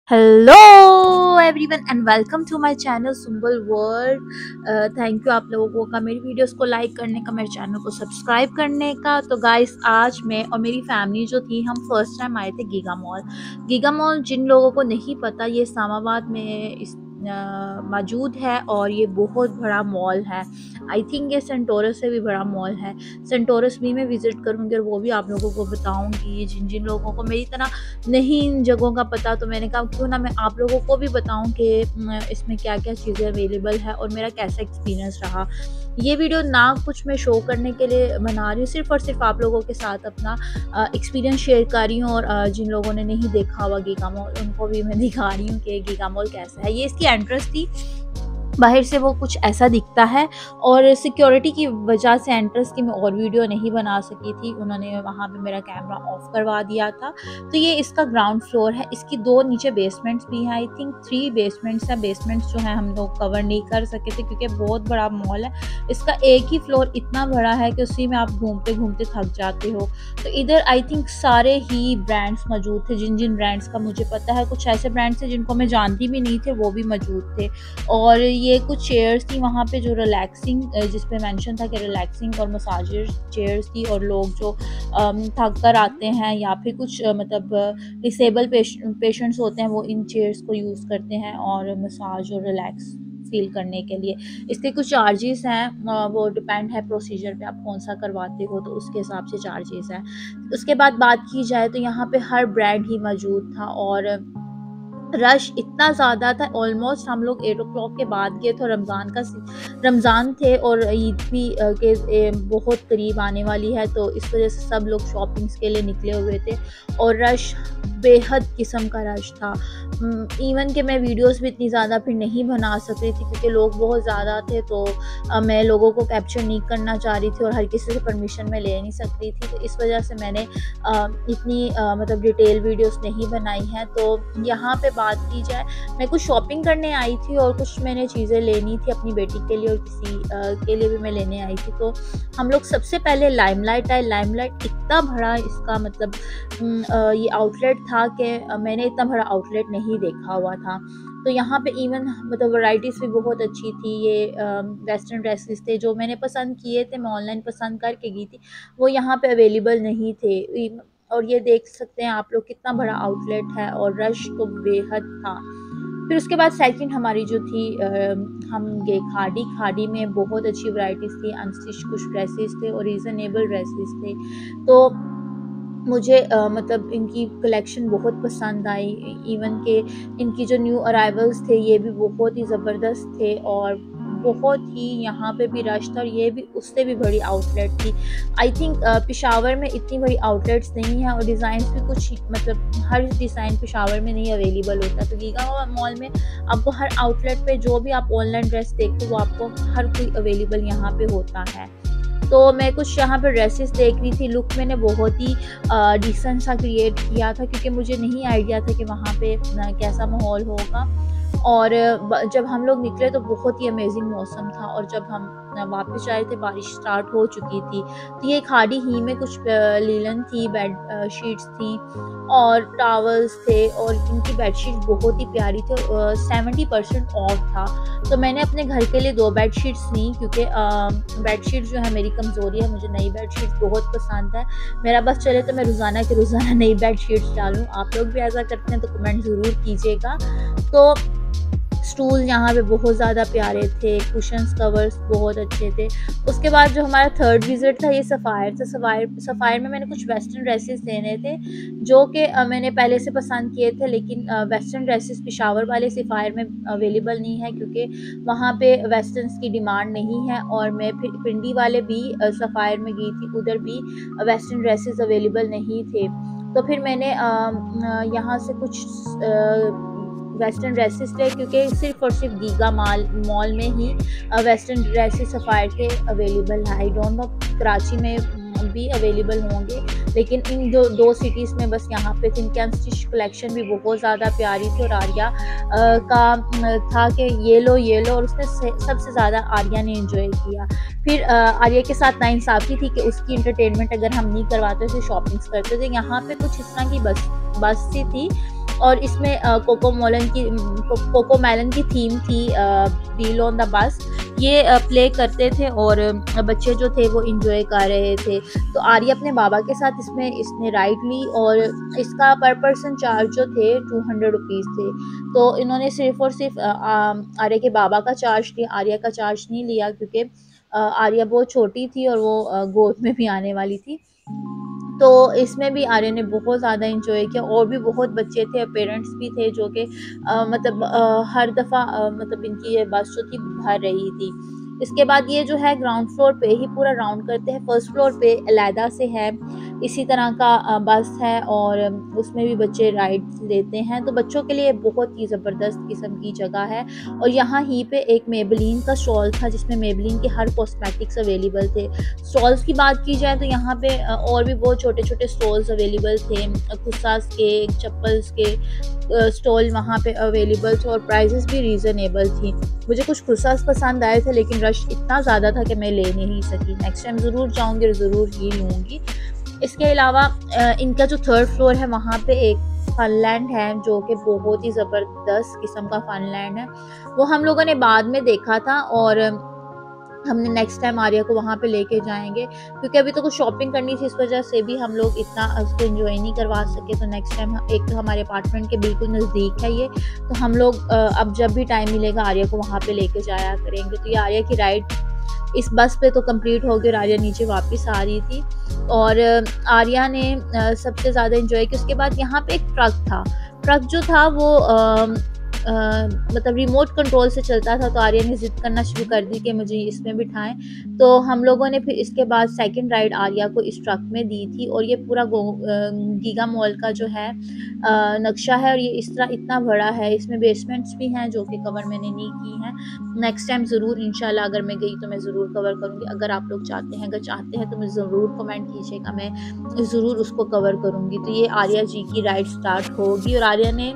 Hello everyone and welcome to my channel Sumbal world. Thank you आप लोगों का मेरी वीडियोस को लाइक करने का, मेरे चैनल को सब्सक्राइब करने का। तो गाइस, आज मैं और मेरी फैमिली जो थी, हम फर्स्ट टाइम आए थे गीगा मॉल। गीगा मॉल जिन लोगों को नहीं पता, ये इस्लामाबाद में मौजूद है और ये बहुत बड़ा मॉल है। आई थिंक ये सेंटोरस से भी बड़ा मॉल है। सेंटोरस भी मैं विज़िट करूँगी और वो भी आप लोगों को बताऊँगी। जिन जिन लोगों को मेरी तरह नहीं इन जगहों का पता, तो मैंने कहा क्यों ना मैं आप लोगों को भी बताऊं कि इसमें क्या क्या चीज़ें अवेलेबल है और मेरा कैसा एक्सपीरियंस रहा। ये वीडियो ना कुछ मैं शो करने के लिए बना रही हूँ, सिर्फ और सिर्फ आप लोगों के साथ अपना एक्सपीरियंस शेयर कर रही हूँ। और जिन लोगों ने नहीं देखा हुआ गीगा मॉल, उनको भी मैं दिखा रही हूँ कि गीगा मॉल कैसा है। ये इसकी एंट्रेंस थी। बाहर से वो कुछ ऐसा दिखता है और सिक्योरिटी की वजह से एंट्रेंस की मैं और वीडियो नहीं बना सकी थी। उन्होंने वहाँ पे मेरा कैमरा ऑफ करवा दिया था। तो ये इसका ग्राउंड फ्लोर है। इसकी 2 नीचे बेसमेंट्स भी हैं। आई थिंक 3 बेसमेंट्स हैं। बेसमेंट्स जो है हम लोग कवर नहीं कर सके थे क्योंकि बहुत बड़ा मॉल है। इसका एक ही फ्लोर इतना बड़ा है कि उसी में आप घूमते घूमते थक जाते हो। तो इधर आई थिंक सारे ही ब्रांड्स मौजूद थे। जिन जिन ब्रांड्स का मुझे पता है, कुछ ऐसे ब्रांड्स थे जिनको मैं जानती भी नहीं थे, वो भी मौजूद थे। और ये कुछ चेयर्स थी वहाँ पे जो रिलैक्सिंग, जिस पे मेंशन था कि रिलैक्सिंग और मसाजर चेयर्स थी। और लोग जो थक कर आते हैं या फिर कुछ मतलब डिसेबल पेशेंट्स होते हैं, वो इन चेयर्स को यूज़ करते हैं और मसाज और रिलैक्स फील करने के लिए। इसके कुछ चार्जेस हैं, वो डिपेंड है प्रोसीजर पे, आप कौन सा करवाते हो तो उसके हिसाब से चार्जेस हैं। उसके बाद बात की जाए तो यहाँ पे हर ब्रांड ही मौजूद था और रश इतना ज़्यादा था। ऑलमोस्ट हम लोग 8 o'clock के बाद गए तो रमज़ान थे और ईद भी बहुत करीब आने वाली है, तो इस वजह से सब लोग शॉपिंग्स के लिए निकले हुए थे और रश बेहद किस्म का रश था। इवन कि मैं वीडियोस भी इतनी ज़्यादा फिर नहीं बना सक रही थी क्योंकि लोग बहुत ज़्यादा थे। तो मैं लोगों को कैप्चर नहीं करना चाह रही थी और हर किसी से परमिशन मैं ले नहीं सक रही थी। तो इस वजह से मैंने इतनी मतलब डिटेल वीडियोस नहीं बनाई हैं। तो यहाँ पे बात की जाए, मैं कुछ शॉपिंग करने आई थी और कुछ मैंने चीज़ें लेनी थी अपनी बेटी के लिए और किसी के लिए भी मैं लेने आई थी। तो हम लोग सबसे पहले लाइमलाइट आए। लाइमलाइट इतना बड़ा इसका मतलब ये आउटलेट था कि मैंने इतना बड़ा आउटलेट नहीं देखा हुआ था। तो यहाँ पे इवन मतलब वैराइटीज़ भी बहुत अच्छी थी। ये वेस्टर्न ड्रेसेस थे जो मैंने पसंद किए थे, मैं ऑनलाइन पसंद करके गई थी, वो यहाँ पे अवेलेबल नहीं थे। और ये देख सकते हैं आप लोग कितना बड़ा आउटलेट है और रश तो बेहद था। फिर उसके बाद सेकंड हमारी जो थी, हम गए खाड़ी। खाड़ी में बहुत अच्छी वैराइटीज़ थी, अनस्टिच कुछ ड्रेसेस थे और रीज़नेबल ड्रेसेस थे। तो मुझे मतलब इनकी कलेक्शन बहुत पसंद आई। इवन के इनकी जो न्यू अराइवल्स थे ये भी बहुत ही ज़बरदस्त थे और बहुत ही यहाँ पे भी रश था और ये भी उससे भी बड़ी आउटलेट थी। आई थिंक पेशावर में इतनी बड़ी आउटलेट्स नहीं है और डिज़ाइंस भी कुछ मतलब हर डिज़ाइन पेशावर में नहीं अवेलेबल होता। तो गीगा मॉल में आपको हर आउटलेट पे जो भी आप ऑनलाइन ड्रेस देखते हो वो आपको हर कोई अवेलेबल यहाँ पे होता है। तो मैं कुछ यहाँ पे ड्रेसेस देख रही थी। लुक मैंने बहुत ही डिसेंट सा क्रिएट किया था क्योंकि मुझे नहीं आइडिया था कि वहाँ पे कैसा माहौल होगा। और जब हम लोग निकले तो बहुत ही अमेजिंग मौसम था और जब हम वापस जा रहे थे बारिश स्टार्ट हो चुकी थी। तो ये खाड़ी ही में कुछ लीलन थी, बेड शीट्स थी और टॉवल्स थे और इनकी बेडशीट बहुत ही प्यारी थी। 70% ऑफ था। तो मैंने अपने घर के लिए 2 बेडशीट्स ली क्योंकि बेडशीट जो है मेरी कमज़ोरी है, मुझे नई बेडशीट बहुत पसंद है। मेरा बस चले तो मैं रोज़ाना के रोज़ाना नई बेडशीट्स डालूँ। आप लोग भी ऐसा करते हैं तो कमेंट ज़रूर कीजिएगा। तो स्टूल यहाँ पे बहुत ज़्यादा प्यारे थे, कुशन्स कवर्स बहुत अच्छे थे। उसके बाद जो हमारा थर्ड विज़िट था ये सफ़ायर था। सफ़ायर में मैंने कुछ वेस्टर्न ड्रेसेस लेने थे जो कि मैंने पहले से पसंद किए थे, लेकिन वेस्टर्न ड्रेसेस पेशावर वाले सफ़ायर में अवेलेबल नहीं है क्योंकि वहाँ पे वेस्टर्न्स की डिमांड नहीं है। और मैं फिर पिंडी वाले भी सफ़ायर में गई थी, उधर भी वेस्टर्न ड्रेसेस अवेलेबल नहीं थे। तो फिर मैंने यहाँ से कुछ वेस्टर्न ड्रेसेस थे क्योंकि सिर्फ और सिर्फ गीगा मॉल में ही वेस्टर्न ड्रेसेस सफ़ायर के अवेलेबल है। आई डोंट नो कराची में भी अवेलेबल होंगे, लेकिन इन दो सिटीज़ में बस यहाँ पे थी। इनकी अनस्टिच कलेक्शन भी बहुत ज़्यादा प्यारी थी और आर्या का था कि ये लो और उसने सबसे ज़्यादा आर्या ने एंजॉय किया। फिर आर्या के साथ नाइंसाफ़ी थी कि उसकी इंटरटेनमेंट अगर हम नहीं करवाते थे, शॉपिंग्स करते थे। यहाँ पे कुछ इस तरह की बस सी थी और इसमें कोको मेलन की थीम थी, व्हील ऑन द बस। ये प्ले करते थे और बच्चे जो थे वो इंजॉय कर रहे थे। तो आर्या अपने बाबा के साथ इसने राइड ली और इसका पर पर्सन चार्ज जो थे 200 रुपीज़ थे। तो इन्होंने सिर्फ और सिर्फ आर्या के बाबा का चार्ज लिया, आर्या का चार्ज नहीं लिया, क्योंकि आर्या बहुत छोटी थी और वो गोद में भी आने वाली थी। तो इसमें भी आर्यन ने बहुत ज़्यादा एंजॉय किया और भी बहुत बच्चे थे, पेरेंट्स भी थे जो कि मतलब हर दफ़ा मतलब इनकी ये बस जो थी भर रही थी। इसके बाद ये जो है ग्राउंड फ्लोर पे ही पूरा राउंड करते हैं। फर्स्ट फ्लोर पे अलहदा से है, इसी तरह का बस है और उसमें भी बच्चे राइड लेते हैं। तो बच्चों के लिए बहुत ही ज़बरदस्त किस्म की जगह है। और यहाँ ही पे एक मेबलिन का स्टॉल था जिसमें मेबलिन के हर कॉस्मेटिक्स अवेलेबल थे। स्टॉल्स की बात की जाए तो यहाँ पे और भी बहुत छोटे छोटे स्टॉल्स अवेलेबल थे, खुस्सास के, चप्पल्स के स्टॉल वहाँ पे अवेलेबल थे और प्राइसेस भी रीज़नेबल थी। मुझे कुछ खुस्सास पसंद आए थे लेकिन रश इतना ज़्यादा था कि मैं ले नहीं सकी। नेक्स्ट टाइम ज़रूर जाऊँगी और ज़रूर ही लूँगी। इसके अलावा इनका जो थर्ड फ्लोर है वहाँ पे एक फनलैंड है जो कि बहुत ही ज़बरदस्त किस्म का फनलैंड है। वो हम लोगों ने बाद में देखा था और हमने नेक्स्ट टाइम आर्या को वहाँ पे लेके जाएँगे, क्योंकि अभी तो कुछ शॉपिंग करनी थी, इस वजह से भी हम लोग इतना उसको एंजॉय नहीं करवा सके। तो नेक्स्ट टाइम एक तो हमारे अपार्टमेंट के बिल्कुल नज़दीक है ये, तो हम लोग अब जब भी टाइम मिलेगा आर्या को वहाँ पे लेके जाया करेंगे। तो ये आर्या की राइड इस बस पे तो कंप्लीट हो गई और आर्या नीचे वापस आ रही थी और आर्या ने सबसे ज़्यादा एंजॉय किया। उसके बाद यहाँ पे एक ट्रक था। ट्रक जो था वो मतलब रिमोट कंट्रोल से चलता था, तो आर्या ने ज़िद करना शुरू कर दी कि मुझे इसमें बिठाएं। तो हम लोगों ने फिर इसके बाद सेकंड राइड आर्या को इस ट्रक में दी थी और ये पूरा गीगा मॉल का जो है नक्शा है और ये इस तरह इतना बड़ा है। इसमें बेसमेंट्स भी हैं जो कि कवर मैंने नहीं की हैं। नेक्स्ट टाइम ज़रूर इंशाल्लाह अगर मैं गई तो मैं ज़रूर कवर करूँगी। अगर आप लोग अगर चाहते हैं तो मुझे ज़रूर कमेंट कीजिएगा, मैं ज़रूर उसको कवर करूँगी। तो ये आर्या जी की राइड स्टार्ट होगी और आर्या ने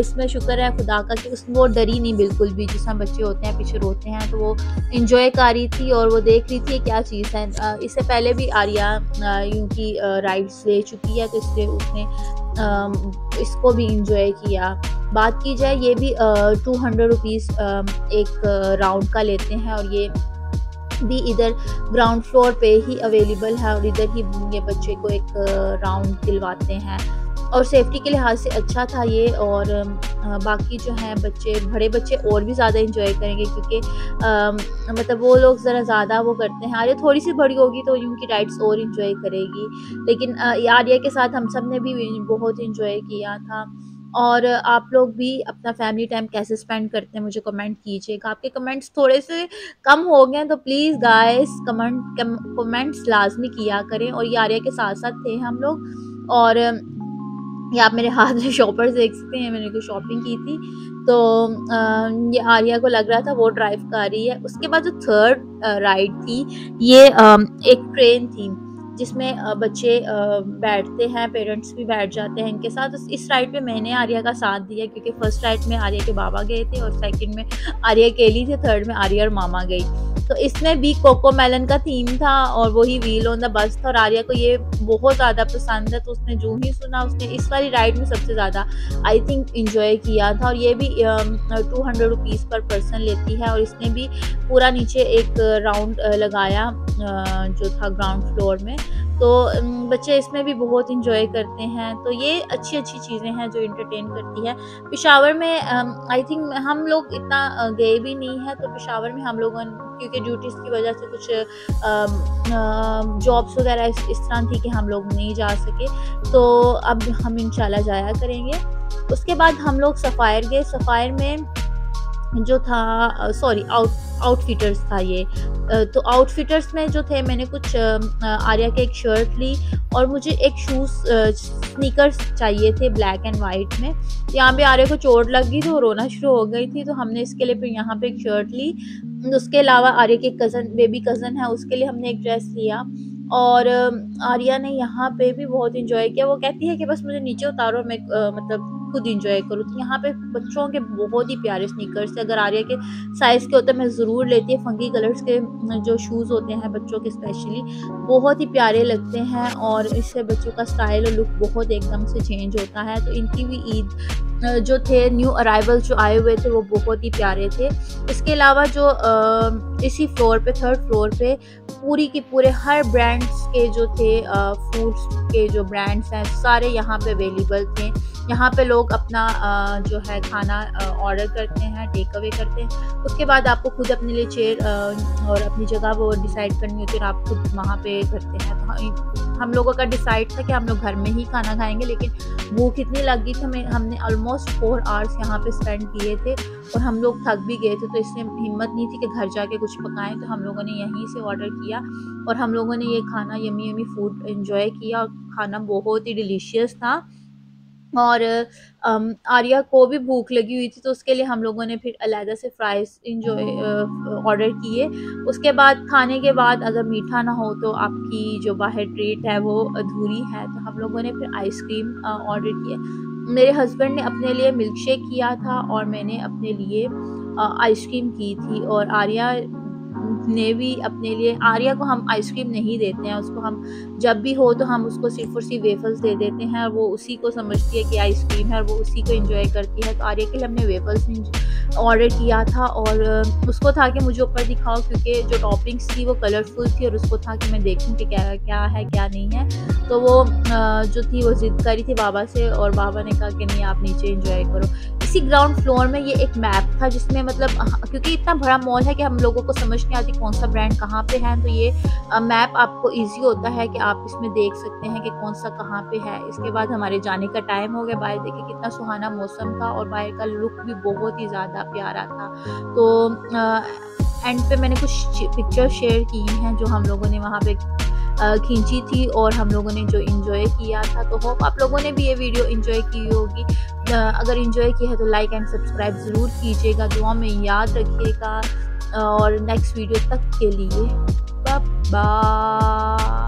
इसमें शुक्र है खुदा का कि वो डरी नहीं बिल्कुल भी। जिस तरह बच्चे होते हैं पीछे रोते हैं, तो वो इंजॉय कर रही थी और वो देख रही थी क्या चीज़ है। इससे पहले भी आर्या यूं की राइड्स ले चुकी है, तो इसलिए उसने इसको भी इंजॉय किया। बात की जाए ये भी 200 रुपीज़ एक राउंड का लेते हैं और ये भी इधर ग्राउंड फ्लोर पे ही अवेलेबल है और इधर ही ये बच्चे को एक राउंड दिलवाते हैं और सेफ्टी के लिहाज से अच्छा था ये। और बाकी जो हैं बड़े बच्चे और भी ज़्यादा इंजॉय करेंगे, क्योंकि मतलब वो लोग ज़रा ज़्यादा वो करते हैं। आर्या थोड़ी सी बड़ी होगी तो यूँ की राइड्स और इंजॉय करेगी, लेकिन आर्या के साथ हम सब ने भी बहुत इंजॉय किया था। और आप लोग भी अपना फैमिली टाइम कैसे स्पेंड करते हैं मुझे कमेंट कीजिएगा। आपके कमेंट्स थोड़े से कम हो गए हैं तो प्लीज़ गाइस कमेंट्स लाजमी किया करें। और ये आर्या के साथ साथ थे हम लोग और ये आप मेरे हाथ में शॉपर्स देख सकते हैं, मैंने कोई शॉपिंग की थी। तो ये आर्या को लग रहा था वो ड्राइव कर रही है। उसके बाद जो थर्ड राइड थी ये एक ट्रेन थी जिसमें बच्चे बैठते हैं, पेरेंट्स भी बैठ जाते हैं इनके साथ। इस राइड पे मैंने आर्या का साथ दिया क्योंकि फर्स्ट राइड में आर्या के बाबा गए थे और सेकंड में आर्या अकेली थी, थर्ड में आर्या और मामा गई। तो इसमें भी कोको मेलन का थीम था और वही व्हील ऑन द बस था और आर्या को ये बहुत ज़्यादा पसंद है, तो उसने जो ही सुना उसने इस वाली राइड में सबसे ज़्यादा आई थिंक इंजॉय किया था। और ये भी 200 रुपीज़ पर पर्सन लेती है और इसने भी पूरा नीचे एक राउंड लगाया जो था ग्राउंड फ्लोर में। तो बच्चे इसमें भी बहुत इंजॉय करते हैं। तो ये अच्छी अच्छी चीज़ें हैं जो इंटरटेन करती है। पेशावर में आई थिंक हम लोग इतना गए भी नहीं है, तो पेशावर में हम लोगों क्योंकि ड्यूटीज़ की वजह से कुछ जॉब्स वगैरह इस तरह थी कि हम लोग नहीं जा सके, तो अब हम इंशाल्लाह जाया करेंगे। उसके बाद हम लोग सफ़ायर गए। सफ़ायर में जो था सॉरी आउटफिटर्स था ये। तो आउटफिटर्स में जो थे मैंने कुछ आर्या के एक शर्ट ली और मुझे एक शूज़ स्नीकर्स चाहिए थे ब्लैक एंड वाइट में। यहाँ पे आर्या को चोट लग गई तो रोना शुरू हो गई थी, तो हमने इसके लिए फिर यहाँ पे एक शर्ट ली। उसके अलावा आर्या के बेबी कज़न है उसके लिए हमने एक ड्रेस लिया। और आर्या ने यहाँ पे भी बहुत इंजॉय किया। वो कहती है कि बस मुझे नीचे उतारो, मैं मतलब खुद इंजॉय करूँ। तो यहाँ पे बच्चों के बहुत ही प्यारे स्नीकर्स थे, अगर आर्या के साइज़ के होते मैं ज़रूर लेती। फंकी कलर्स के जो शूज़ होते हैं बच्चों के स्पेशली बहुत ही प्यारे लगते हैं और इससे बच्चों का स्टाइल और लुक बहुत एकदम से चेंज होता है। तो इनकी भी ईद जो थे न्यू अराइवल जो आए हुए थे वो बहुत ही प्यारे थे। इसके अलावा जो इसी फ्लोर पे, थर्ड फ्लोर पे पूरी की पूरे हर ब्रांड्स के जो थे फूड्स के जो ब्रांड्स हैं सारे यहाँ पे अवेलेबल थे। यहाँ पे लोग अपना जो है खाना ऑर्डर करते हैं, टेक अवे करते हैं। उसके बाद आपको खुद अपने लिए चेयर और अपनी जगह वो डिसाइड करनी होती है और आप खुद वहाँ पे करते हैं। तो हम लोगों का डिसाइड था कि हम लोग घर में ही खाना खाएंगे, लेकिन भूख इतनी लग गई थी, हमने ऑलमोस्ट 4 आवर्स यहाँ पे स्पेंड किए थे और हम लोग थक भी गए थे। तो इसलिए हिम्मत नहीं थी कि घर जाके कुछ पकाएं, तो हम लोगों ने यहीं से ऑर्डर किया और हम लोगों ने ये खाना यमी यमी फूड एंजॉय किया और खाना बहुत ही डिलीशियस था। और आर्या को भी भूख लगी हुई थी, तो उसके लिए हम लोगों ने फिर अलग से फ्राइज़ ऑर्डर किए। उसके बाद खाने के बाद अगर मीठा ना हो तो आपकी जो बाहर ट्रीट है वो अधूरी है, तो हम लोगों ने फिर आइसक्रीम ऑर्डर किया। मेरे हस्बैंड ने अपने लिए मिल्क शेक किया था और मैंने अपने लिए आइसक्रीम की थी। और आर्या ने भी अपने लिए, आर्या को हम आइसक्रीम नहीं देते हैं, उसको हम जब भी हो तो हम उसको सिर्फ़ और सिर्फ वेफ़ल्स दे देते हैं और वो उसी को समझती है कि आइसक्रीम है और वो उसी को एंजॉय करती है। तो आर्या के लिए हमने वेफ़ल्स ऑर्डर किया था और उसको था कि मुझे ऊपर दिखाओ, क्योंकि जो टॉपिंग्स थी वो कलरफुल थी और उसको था कि मैं देखूं कि क्या क्या है क्या नहीं है। तो वो जो थी वो ज़िद करी थी बाबा से और बाबा ने कहा कि नहीं आप नीचे एंजॉय करो। इसी ग्राउंड फ्लोर में ये एक मैप था जिसमें मतलब क्योंकि इतना बड़ा मॉल है कि हम लोगों को समझ नहीं आती कौन सा ब्रांड कहाँ पे है, तो ये मैप आपको इजी होता है कि आप इसमें देख सकते हैं कि कौन सा कहाँ पे है। इसके बाद हमारे जाने का टाइम हो गया। बाहर देखिए कितना सुहाना मौसम था और बाहर का लुक भी बहुत ही ज़्यादा प्यारा था। तो एंड पे मैंने कुछ पिक्चर शेयर की हैं जो हम लोगों ने वहाँ पे खींची थी और हम लोगों ने जो एंजॉय किया था। तो होप आप लोगों ने भी ये वीडियो एंजॉय की होगी। अगर एंजॉय की है तो लाइक एंड सब्सक्राइब ज़रूर कीजिएगा, दुआ में याद रखिएगा और नेक्स्ट वीडियो तक के लिए बाय बाय।